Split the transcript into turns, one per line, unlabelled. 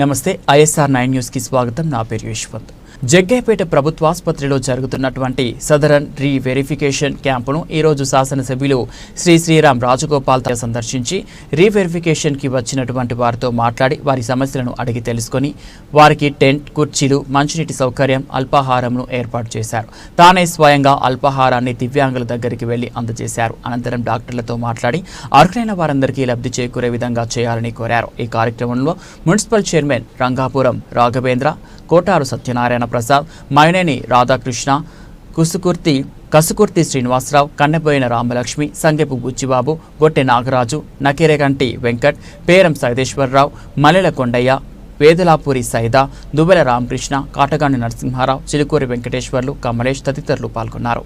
నమస్తే ISR 9 news కి స్వాగతం. నా పేరు యశ్వంత్. జగ్గయ్యపేట ప్రభుత్వాసుపత్రిలో జరుగుతున్నటువంటి సదరన్ రీవెరిఫికేషన్ క్యాంపును ఈరోజు శాసనసభ్యులు శ్రీరామ్ రాజగోపాల్ సందర్శించి రీవెరిఫికేషన్ కి వచ్చినటువంటి వారితో మాట్లాడి వారి సమస్యలను అడిగి తెలుసుకొని వారికి టెంట్, కుర్చీలు, మంచినీటి సౌకర్యం, అల్పాహారంను ఏర్పాటు చేశారు. తానే స్వయంగా అల్పాహారాన్ని దివ్యాంగుల దగ్గరికి వెళ్లి అందజేశారు. అనంతరం డాక్టర్లతో మాట్లాడి అర్హులైన వారందరికీ లబ్ధి చేకూరే విధంగా చేయాలని కోరారు. ఈ కార్యక్రమంలో మున్సిపల్ చైర్మన్ రంగాపురం రాఘవేంద్ర, కోటారు సత్యనారాయణ ప్రసాద్, మైనేని రాధాకృష్ణ, కసుకుర్తి శ్రీనివాసరావు, కన్నెపోయిన రామలక్ష్మి, సంగెపు బుచ్చిబాబు, గొట్టె నాగరాజు, నకిరేగంటి వెంకట్, పేరం సైదేశ్వరరావు, మల్లెల కొండయ్య, వేదలాపూరి సైదా, దువ్వెల రామకృష్ణ, కాటగాని నరసింహారావు, చిలుకూరి వెంకటేశ్వర్లు, కమలేష్ తదితరులు పాల్గొన్నారు.